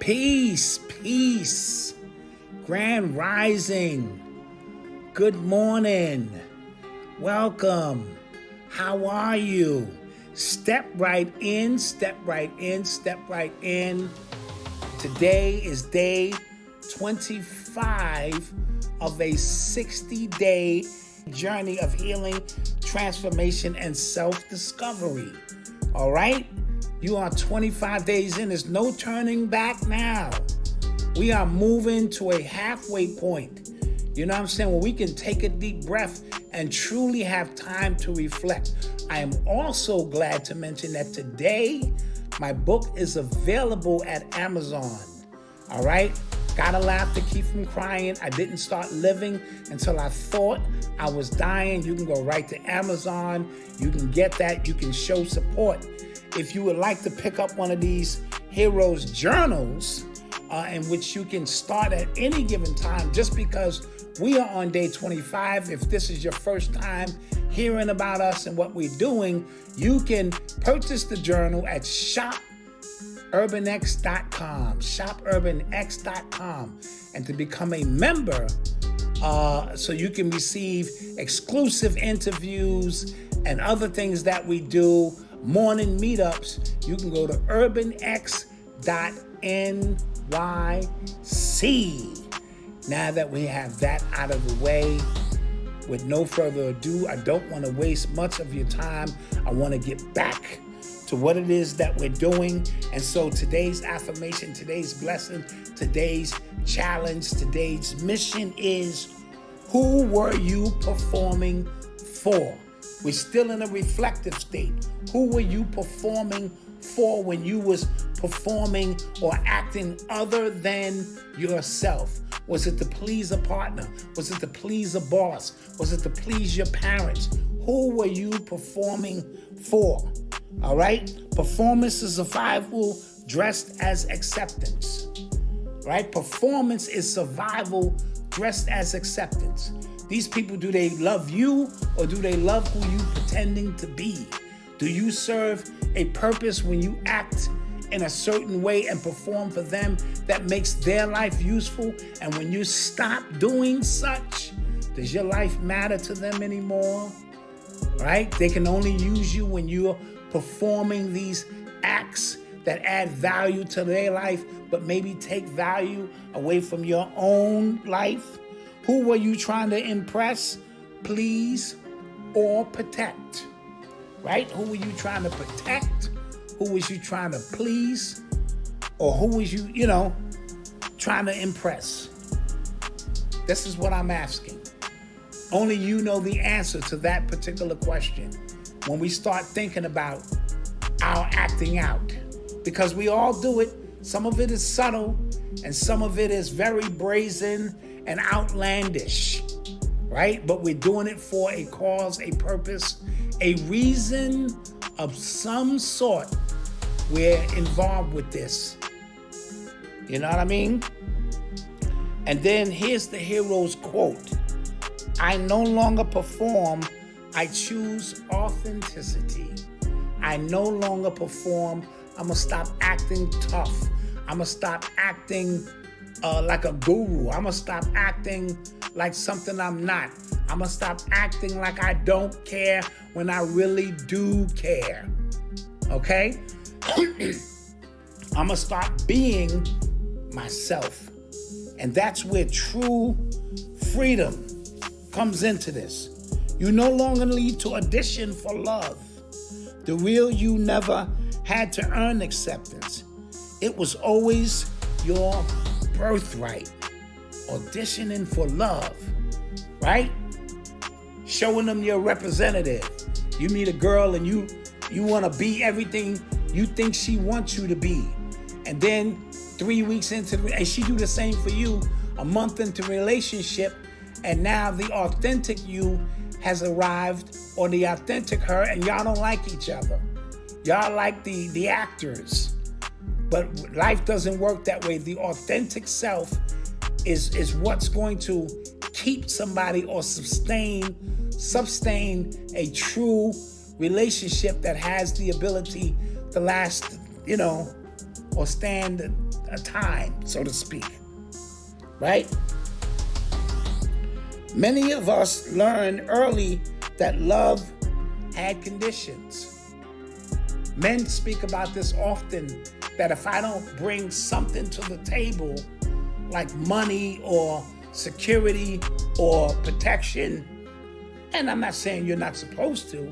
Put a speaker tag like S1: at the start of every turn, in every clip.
S1: Peace, peace, grand rising, good morning, welcome, how are you? Step right in, step right in, step right in. Today is day 25 of a 60-day journey of healing, transformation, and self-discovery. All right? You are 25 days in. There's no turning back now. We are moving to a halfway point. You know what I'm saying? Where we can take a deep breath and truly have time to reflect. I am also glad to mention that today, my book is available at Amazon. All right? Gotta laugh to keep from crying. I didn't start living until I thought I was dying. You can go right to Amazon. You can get that. You can show support. If you would like to pick up one of these Heroes Journals, in which you can start at any given time, just because we are on day 25. If this is your first time hearing about us and what we're doing, you can purchase the journal at urbanxtv.com, urbanxtv.com, and to become a member, so you can receive exclusive interviews and other things that we do, morning meetups. You can go to urbanx.nyc. Now that we have that out of the way, with no further ado, I don't want to waste much of your time. I want to get back to what it is that we're doing. And so today's affirmation, today's blessing, today's challenge, today's mission is, who were you performing for? We're still in a reflective state. Who were you performing for when you was performing or acting other than yourself? Was it to please a partner? Was it to please a boss? Was it to please your parents? Who were you performing for? All right? Performance is survival dressed as acceptance. Right? Performance is survival dressed as acceptance. These people, do they love you or do they love who you pretending to be? Do you serve a purpose when you act in a certain way and perform for them that makes their life useful? And when you stop doing such, does your life matter to them anymore? Right? They can only use you when you're performing these acts that add value to their life, but maybe take value away from your own life. Who were you trying to impress, please, or protect? Right? Who were you trying to protect? Who was you trying to please? Or who was you, trying to impress? This is what I'm asking. Only you know the answer to that particular question when we start thinking about our acting out. Because we all do it. Some of it is subtle, and some of it is very brazen and outlandish, right? But we're doing it for a cause, a purpose, a reason of some sort. We're involved with this. You know what I mean? And then here's the hero's quote. I no longer perform, I choose authenticity. I no longer perform, I'm gonna stop acting tough. I'm gonna stop acting like a guru. I'm gonna stop acting like something I'm not. I'm gonna stop acting like I don't care when I really do care. Okay? I'm gonna start being myself. And that's where true freedom comes into this. You no longer need to audition for love. The real you never had to earn acceptance. It was always your birthright. Auditioning for love, right? Showing them your representative. You meet a girl and you want to be everything you think she wants you to be. And then 3 weeks into and she do the same for you, a month into relationship, and now the authentic you has arrived, or the authentic her, and y'all don't like each other. Y'all like the actors. But life doesn't work that way. The authentic self is what's going to keep somebody or sustain a true relationship that has the ability to last, or stand a time, so to speak, right? Many of us learned early that love had conditions. Men speak about this often, that if I don't bring something to the table, like money or security or protection, and I'm not saying you're not supposed to,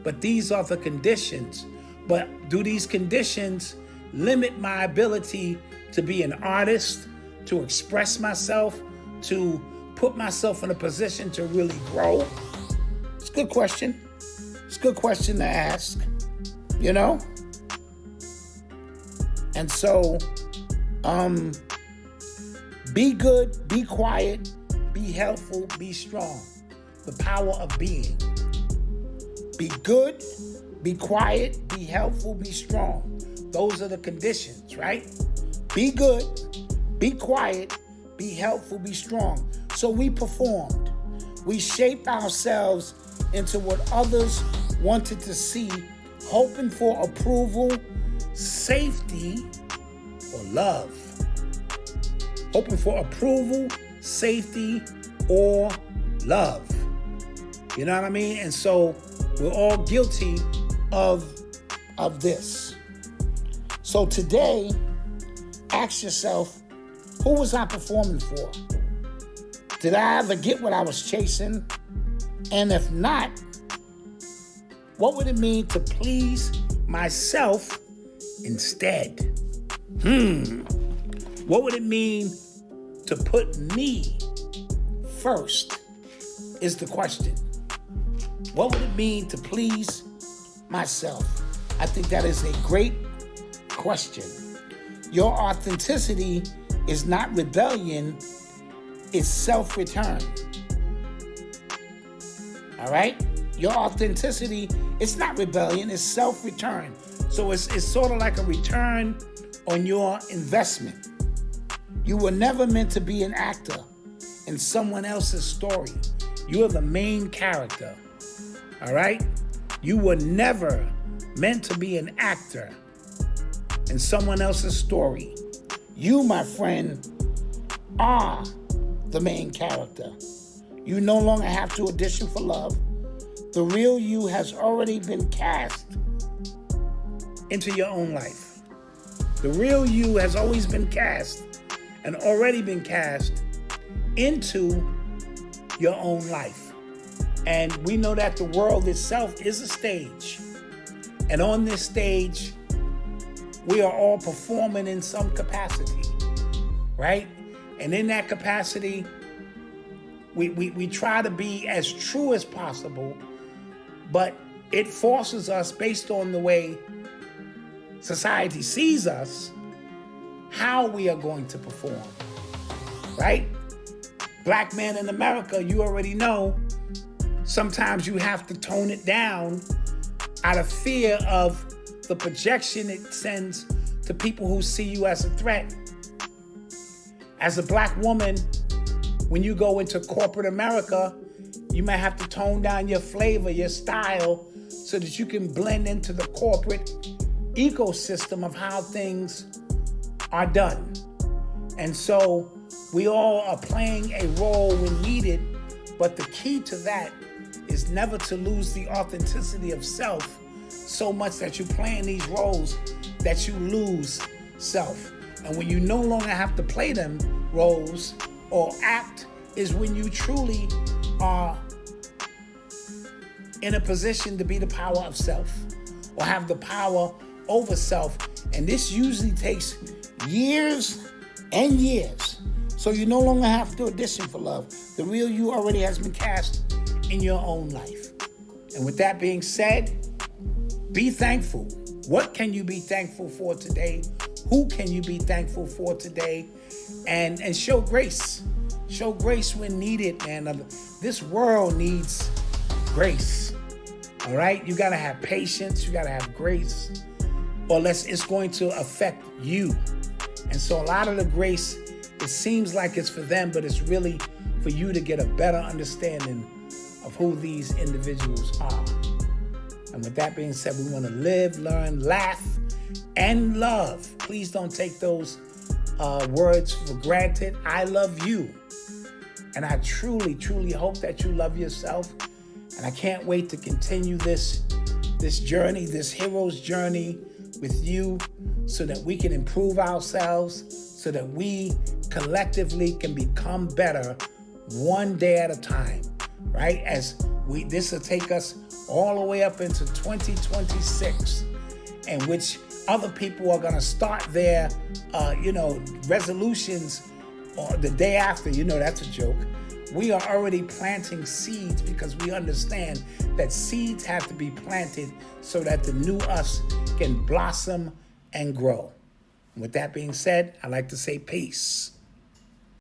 S1: but these are the conditions. But do these conditions limit my ability to be an artist, to express myself, to put myself in a position to really grow? It's a good question. It's a good question to ask, you know? And so, be good, be quiet, be helpful, be strong. The power of being. Be good, be quiet, be helpful, be strong. Those are the conditions, right? Be good, be quiet, be helpful, be strong. So we performed. We shaped ourselves into what others wanted to see, hoping for approval, safety, or love. Hoping for approval, safety, or love. You know what I mean? And so we're all guilty of this. So today, ask yourself, who was I performing for? Did I ever get what I was chasing? And if not, what would it mean to please myself instead? What would it mean to put me first is the question. What would it mean to please myself? I think that is a great question. Your authenticity is not rebellion, it's self-return. All right? Your authenticity, it's not rebellion, it's self-return. So it's sort of like a return on your investment. You were never meant to be an actor in someone else's story. You are the main character. All right? You were never meant to be an actor in someone else's story. You, my friend, are the main character. You no longer have to audition for love. The real you has already been cast into your own life. The real you has always been cast and already been cast into your own life. And we know that the world itself is a stage. And on this stage, we are all performing in some capacity, right? And in that capacity, we try to be as true as possible, but it forces us, based on the way society sees us, how we are going to perform, right? Black man in America, you already know, sometimes you have to tone it down out of fear of the projection it sends to people who see you as a threat. As a black woman, when you go into corporate America, you might have to tone down your flavor, your style, so that you can blend into the corporate ecosystem of how things are done. And so we all are playing a role when needed, but the key to that is never to lose the authenticity of self so much that you play in these roles that you lose self. And when you no longer have to play them roles or act is when you truly are in a position to be the power of self or have the power over self. And this usually takes years and years. So you no longer have to audition for love. The real you already has been cast in your own life. And with that being said, be thankful. What can you be thankful for today? Who can you be thankful for today? And show grace. Show grace when needed, man. This world needs grace. All right? You got to have patience. You got to have grace. Or else it's going to affect you. And so a lot of the grace, it seems like it's for them, but it's really for you to get a better understanding of who these individuals are. And with that being said, we want to live, learn, laugh, and love. Please don't take those words for granted. I love you. And I truly, truly hope that you love yourself. And I can't wait to continue this journey, this hero's journey with you, so that we can improve ourselves, so that we collectively can become better one day at a time, right? This will take us all the way up into 2026, in which other people are going to start their, resolutions or the day after. That's a joke. We are already planting seeds because we understand that seeds have to be planted so that the new us can blossom and grow. With that being said, I'd like to say peace.